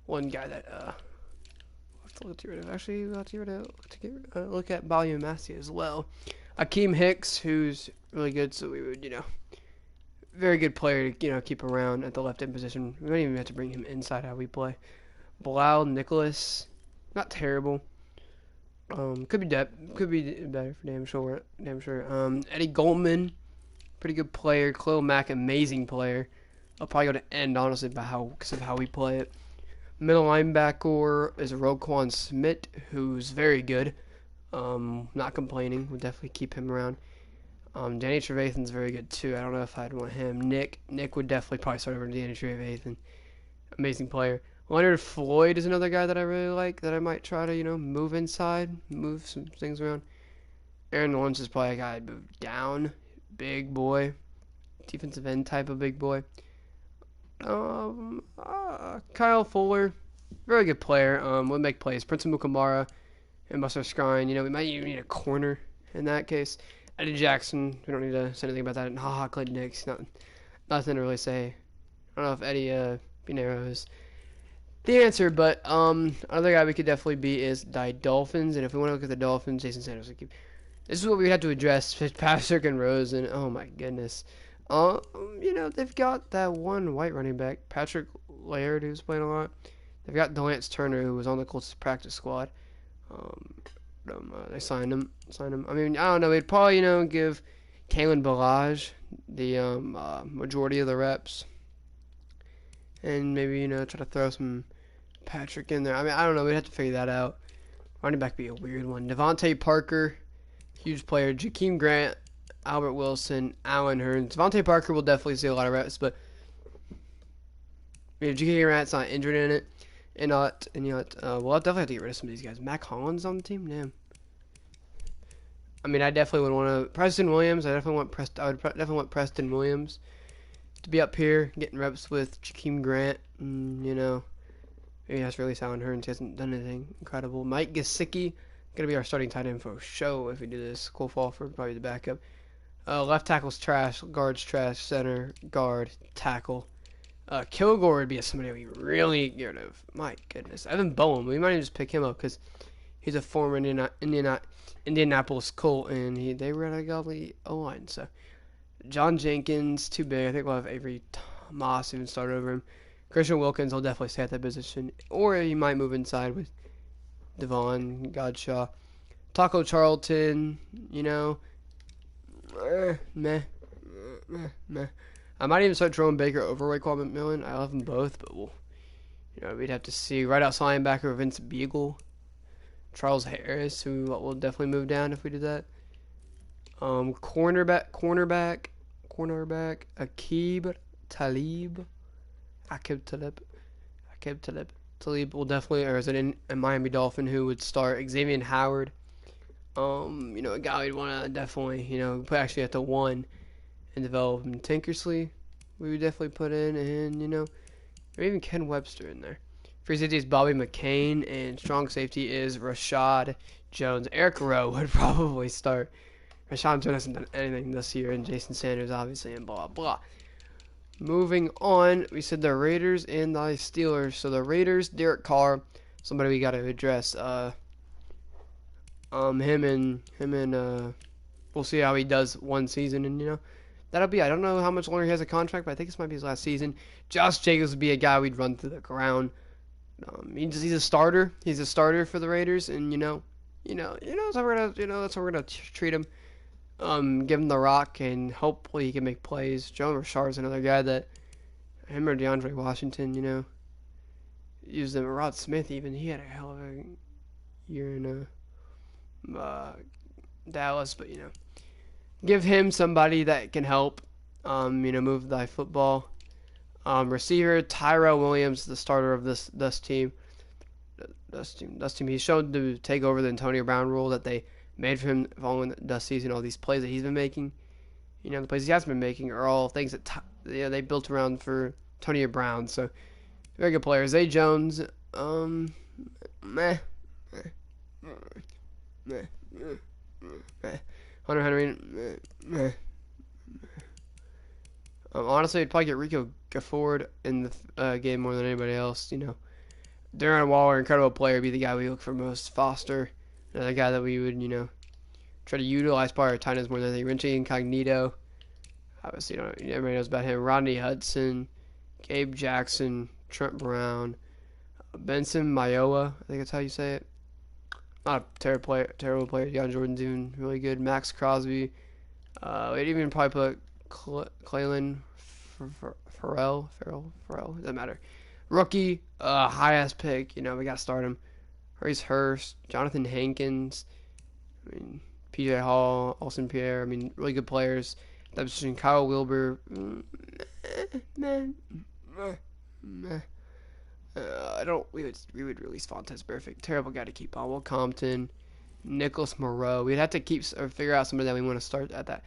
one guy that we'll have to get rid of. Actually, we'll have to look at Balia Massey as well. Akeem Hicks, who's really good, so we would, very good player to, keep around at the left end position. We might even have to bring him inside how we play. Bilal Nicholas, not terrible. Could be better for damn sure. Eddie Goldman, pretty good player. Khalil Mack, amazing player. I'll probably go to end honestly because of how we play it. Middle linebacker is Roquan Smith, who's very good. Not complaining. We'll definitely keep him around. Danny Trevathan's very good too. I don't know if I'd want him. Nick would definitely probably start over Danny Trevathan. Amazing player. Leonard Floyd is another guy that I really like that I might try to, move inside, move some things around. Aaron Lawrence is probably a guy I'd move down. Big boy. Defensive end type of big boy. Kyle Fuller, very good player. Would make plays. Prince Mukamara and Buster Skrine. We might even need a corner in that case. Eddie Jackson, we don't need to say anything about that. And Clayton Nix, nothing to really say. I don't know if Eddie Pinero is the answer, but another guy we could definitely be is the Dolphins. And if we want to look at the Dolphins, Jason Sanders would keep. This is what we have to address: Fitzpatrick and Rosen. Oh my goodness. They've got that one white running back, Patrick Laird, who's playing a lot. They've got Delance Turner, who was on the Colts practice squad. They signed him. I mean, I don't know. They'd probably, give Kalen Ballage the majority of the reps, and maybe try to throw some Patrick in there. I mean, I don't know. We'd have to figure that out. Running back be a weird one. Devontae Parker, huge player. Jakeem Grant, Albert Wilson, Allen Hurns. Devontae Parker will definitely see a lot of reps, but if Jakeem Grant's not injured in it, we'll definitely have to get rid of some of these guys. Mac Hollins on the team? Damn. I mean, I definitely would want to. Preston Williams. I would definitely want Preston Williams to be up here getting reps with Jakeem Grant. Maybe that's really Allen Hurns. He hasn't done anything incredible. Mike Gesicki, gonna be our starting tight end for show if we do this. Cole Falford probably the backup. Left tackle's trash. Guard's trash. Center, guard, tackle. Kilgore would be somebody we really get rid of. My goodness. Evan Bowen. We might even just pick him up because he's a former Indianapolis Colt, and they were at a godly O-line. So John Jenkins, too big. I think we'll have Avery Moss even start over him. Christian Wilkins will definitely stay at that position, or he might move inside with Devon Godshaw. Taco Charlton, meh. I might even start Jerome Baker over Raekwon McMillan. I love them both, but we'd have to see. Right outside linebacker, Vince Beagle. Charles Harris, who will definitely move down if we do that. Cornerback, Aqib Talib. Talib will definitely, or is it a Miami Dolphin who would start? Xavier Howard. A guy we'd want to definitely, put actually at the one and develop him. Tinkersley, we would definitely put in, and, or even Ken Webster in there. Free safety is Bobby McCain, and strong safety is Rashad Jones. Eric Rowe would probably start. Rashad Jones hasn't done anything this year, and Jason Sanders obviously, and blah blah. Moving on, we said the Raiders and the Steelers. So the Raiders, Derek Carr, somebody we got to address. We'll see how he does one season, and that'll be. I don't know how much longer he has a contract, but I think this might be his last season. Josh Jacobs would be a guy we'd run through the ground. He's a starter. He's a starter for the Raiders, and that's how we're gonna treat him. Give him the rock, and hopefully he can make plays. Joe Rashard's another guy that him or DeAndre Washington, used them. Rod Smith, even he had a hell of a year in Dallas, but give him somebody that can help. Move thy football. Receiver Tyrell Williams, the starter of this team. He's shown to take over the Antonio Brown role that they made for him following the season. All these plays that he's been making, the plays he hasn't been making are all things that they built around for Antonio Brown. So very good players. Zay Jones, meh. Hunter Henry, meh. Honestly, I'd probably get Rico Gafford in the game more than anybody else. Darren Waller, incredible player, be the guy we look for most. Foster, another guy that we would, try to utilize part of our tight ends more than anything. Richie Incognito, obviously, everybody knows about him. Rodney Hudson, Gabe Jackson, Trent Brown, Benson Mayowa, I think that's how you say it. Not a terrible player. Deion Jordan's even really good. Max Crosby. We'd even probably put Clayton Farrell. Doesn't matter. Rookie, high-ass pick. We got to start him. Reese Hurst, Jonathan Hankins. PJ Hall, Austin Pierre. Really good players. That position, Kyle Wilbur. We would release Fontes Perfect. Terrible guy to keep on. Will Compton, Nicholas Moreau. We'd have to figure out somebody that we want to start at that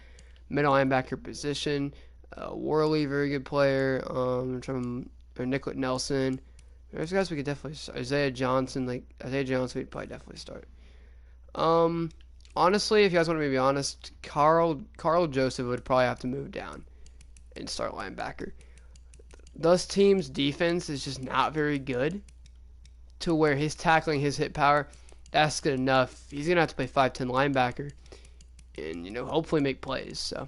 middle linebacker position. Worley, very good player. Nicolette Nelson. There's guys we could definitely start. Isaiah Johnson, we'd probably definitely start. Honestly, if you guys want me to be honest, Carl Joseph would probably have to move down and start linebacker. Those teams' defense is just not very good to where his tackling, his hit power, that's good enough. He's going to have to play 5'10 linebacker and, hopefully make plays. So,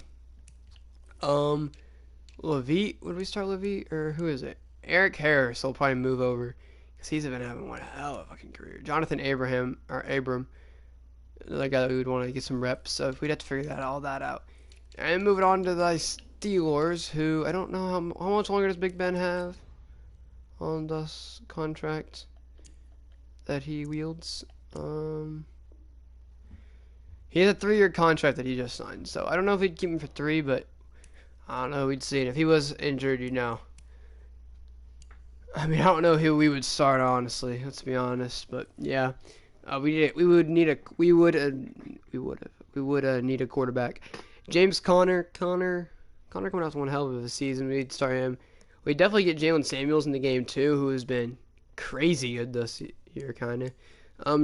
Levite, would we start Levite? Or who is it? Eric Harris will probably move over because he's been having one hell of a fucking career. Jonathan Abram, another guy that we would want to get some reps. So, we'd have to figure all that out. And moving on to the Steelers, who I don't know how much longer does Big Ben have on this contract that he wields. He has a 3-year contract that he just signed, so I don't know if he'd keep him for 3, but I don't know. We'd see. And if he was injured, I don't know who we would start, honestly. Let's be honest, but yeah, we would need a quarterback. James Conner coming out with one hell of a season. We'd start him. We'd definitely get Jalen Samuels in the game too, who has been crazy good this year, kind of.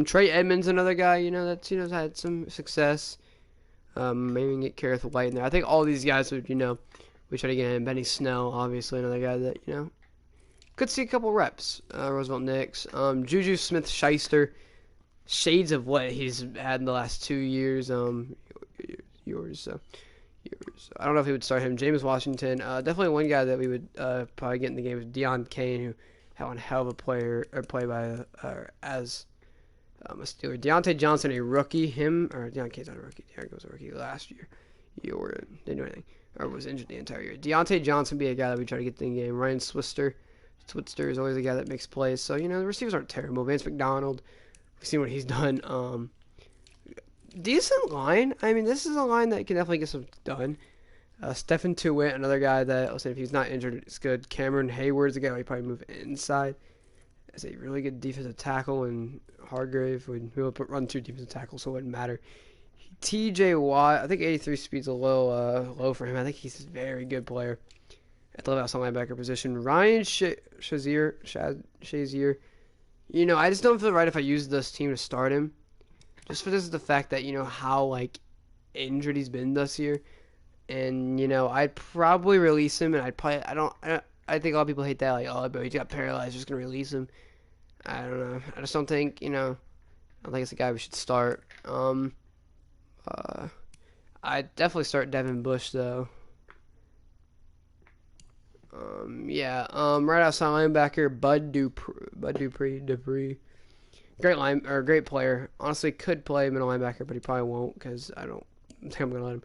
Trey Edmonds, another guy, that's had some success. Maybe get Kareth White in there. I think all these guys would, we try to get in. Benny Snell, obviously, another guy that could see a couple reps. Roosevelt Nix, Juju Smith-Schuster, shades of what he's had in the last 2 years. Yours. I don't know if he would start him. James Washington, definitely one guy that we would probably get in the game is Deion Kane, who had one hell of a play by as a Steeler. Deontay Johnson, a rookie. Deion Kane's not a rookie. Derek was a rookie last year. Didn't do anything, or was injured the entire year. Deontay Johnson be a guy that we try to get in the game. Ryan Switzer is always a guy that makes plays. So the receivers aren't terrible. Vance McDonald, we've seen what he's done. Decent line. This is a line that can definitely get some done. Stephen Tuitt, another guy that I'll say if he's not injured, it's good. Cameron Hayward's a guy we probably move inside as a really good defensive tackle, and Hargrave would run 2 defensive tackles, so it wouldn't matter. T.J. Watt, I think 83 speed's a little low for him. I think he's a very good player at the left outside linebacker position. Ryan Shazier, I just don't feel right if I use this team to start him. Just for this is the fact that how like injured he's been this year, and I'd probably release him, and I think a lot of people hate that, like, oh, but he got paralyzed, just gonna release him. I don't know. I just don't think I don't think it's a guy we should start. I'd definitely start Devin Bush though. Yeah. Right outside linebacker, Dupree. Great player. Honestly, could play middle linebacker, but he probably won't because I don't think I'm gonna let him.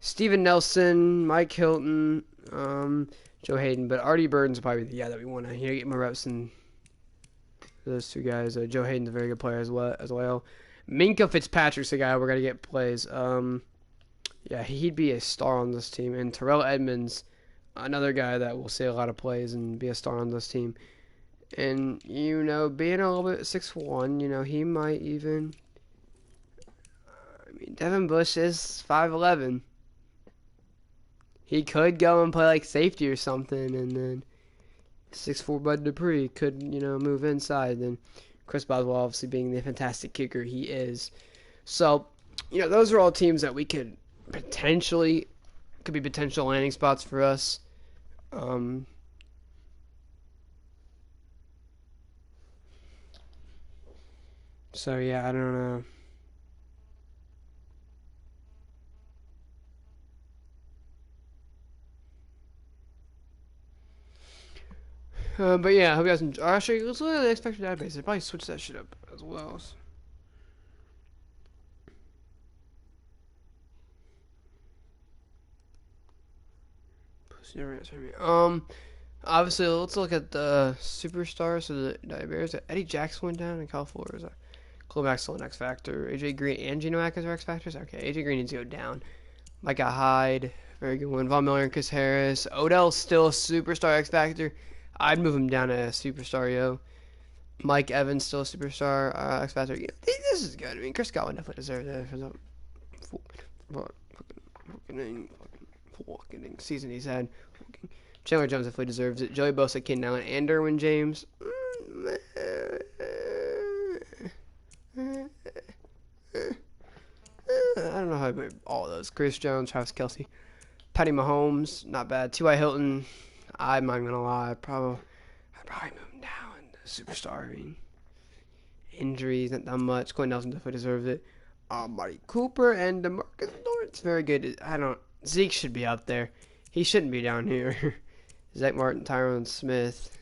Steven Nelson, Mike Hilton, Joe Hayden, but Artie Burden's probably the guy that we want to get more reps than those two guys. Joe Hayden's a very good player as well. Minka Fitzpatrick's the guy we're gonna get plays. Yeah, he'd be a star on this team, and Terrell Edmonds, another guy that will see a lot of plays and be a star on this team. And being a little bit 6'1", he might even. I mean, Devin Bush is 5'11". He could go and play like safety or something, and then 6'4" Bud Dupree could, move inside. Then Chris Boswell, obviously being the fantastic kicker he is. So, those are all teams that we could be potential landing spots for us. So yeah, I don't know. But yeah, I hope you guys enjoy. Actually, let's look at the X Factor database. They probably switch that shit up as well. Obviously, let's look at the superstars. So the Bears. Eddie Jackson went down in California. Khalil Mack's still an X Factor. AJ Green and Geno Atkins are X Factors. Okay, AJ Green needs to go down. Micah Hyde, very good one. Von Miller and Chris Harris. Odell's still a superstar X Factor. I'd move him down to a superstar, yo. Mike Evans still a superstar X Factor. Yeah, this is good. I mean, Chris Godwin definitely deserved that for the fucking season he's had. Chandler Jones definitely deserves it. Joey Bosa, Keenan Allen, and Derwin James. I don't know how to put all of those. Chris Jones, Travis Kelce, Patty Mahomes, not bad. T.Y. Hilton, I'm not gonna lie, I'd probably move him down to superstar. I mean, injuries, not that much. Quentin Nelson definitely deserves it. Marty Cooper and DeMarcus Lawrence, very good. Zeke should be up there. He shouldn't be down here. Zach Martin, Tyron Smith,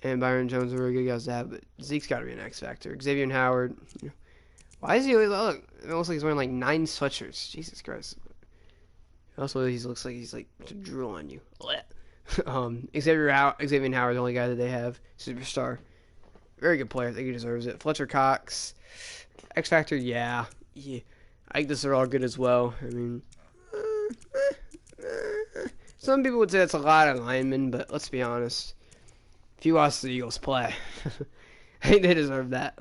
and Byron Jones are very good guys to have, but Zeke's got to be an X Factor. Xavier Howard. Why is he always look? It looks like he's wearing like 9 sweatshirts. Jesus Christ. Also, he looks like he's like to drool on you. Xavier Howard, the only guy that they have, superstar, very good player. I think he deserves it. Fletcher Cox, X Factor, yeah. I think this are all good as well. I mean, some people would say that's a lot of linemen, but let's be honest. If you watch the Eagles play, I think they deserve that.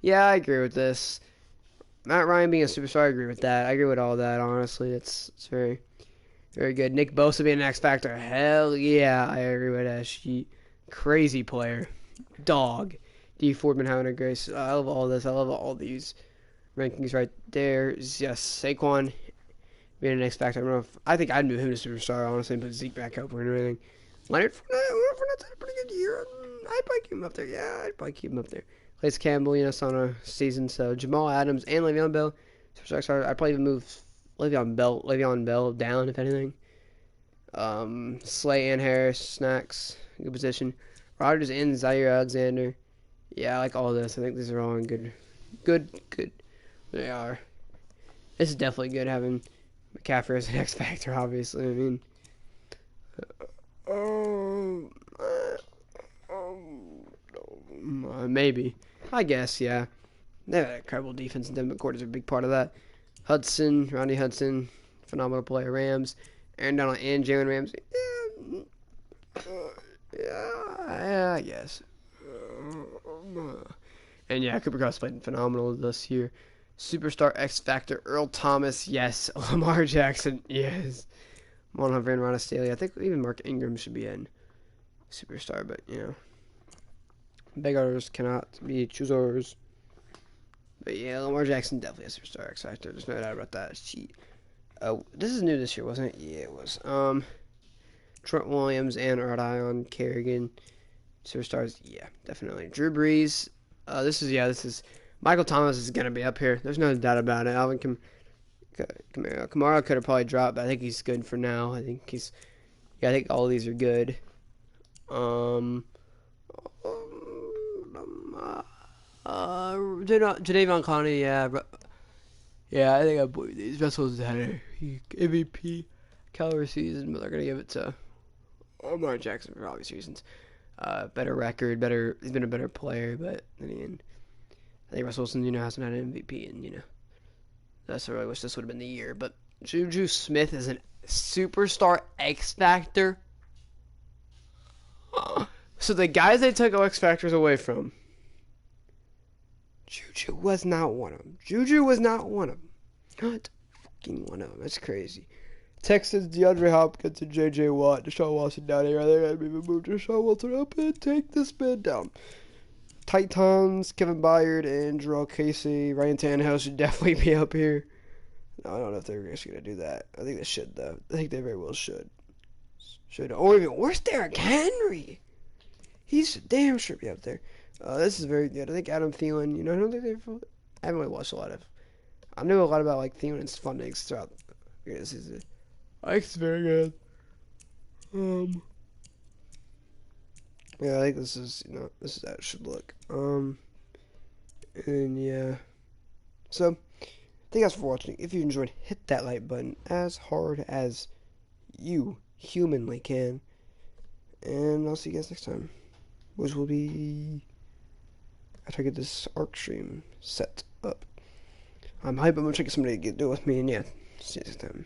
Yeah, I agree with this. Matt Ryan being a superstar, I agree with that. I agree with all that, honestly. It's very, very good. Nick Bosa being an X Factor, hell yeah, I agree with that. Crazy player. Dog. D. Ford been having a grace. I love all this. I love all these rankings right there. Yes, Saquon being an X Factor. I think I'd move him to superstar, honestly, and put Zeke back up or anything. Leonard Fournette's had a pretty good year. I'd probably keep him up there. Yeah, I'd probably keep him up there. Clayton Campbell, it's on a season. So Jamal Adams and Le'Veon Bell. I'd probably even move Le'Veon Bell down, if anything. Slay and Harris, snacks, good position. Rodgers and Zaire Alexander. Yeah, I like all this. I think these are all in good. They are. This is definitely good having McCaffrey as an X Factor, obviously. I mean, maybe. I guess, yeah. They have an incredible defense, and Devin McCourty is a big part of that. Rodney Hudson, phenomenal player. Rams, Aaron Donald, and Jalen Ramsey. Yeah, I guess. And yeah, Cooper Kupp's played phenomenal this year. Superstar X Factor, Earl Thomas, yes. Lamar Jackson, yes. Mon Humphrey and Ron Staley. I think even Mark Ingram should be in. superstar, but beggars cannot be choosers. But yeah, Lamar Jackson definitely a superstar X Factor. There's no doubt about that. This is new this year, wasn't it? Yeah, it was. Trent Williams and Ardion Kerrigan, superstars. Yeah, definitely. Drew Brees. This is Michael Thomas is gonna be up here. There's no doubt about it. Alvin Kamara could have probably dropped, but I think he's good for now. I think I think all of these are good. Jadeveon Clowney, I think I believe these. Russell's had a MVP caliber season, but they're gonna give it to Lamar Jackson for obvious reasons. Better record, he's been a better player, but I think Russell Wilson, hasn't had an MVP, and that's why I wish this would have been the year. But Juju Smith is a superstar X Factor. So the guys they took X Factors away from, Juju was not one of them. Not fucking one of them. That's crazy. Texans, DeAndre Hopkins and J.J. Watt. Deshaun Watson down here. I think I'd even move Deshaun Watson up and take this man down. Titans, Kevin Byard and Jarrell Casey. Ryan Tannehill should definitely be up here. No, I don't know if they're actually going to do that. I think they should, though. I think they very well should. Or even worse, Derrick Henry. He's damn sure be up there. This is very good. I think Adam Thielen, I don't think I haven't really watched a lot of. I know a lot about Thielen's fundings throughout this season. I think it's very good. Yeah, I think this is how it should look. And yeah. So, thank you guys for watching. If you enjoyed, hit that like button as hard as you humanly can. And I'll see you guys next time. Which will be after I get this ARC stream set up. I'm hype. I'm gonna try to get somebody to do it with me, and yeah, see you next time.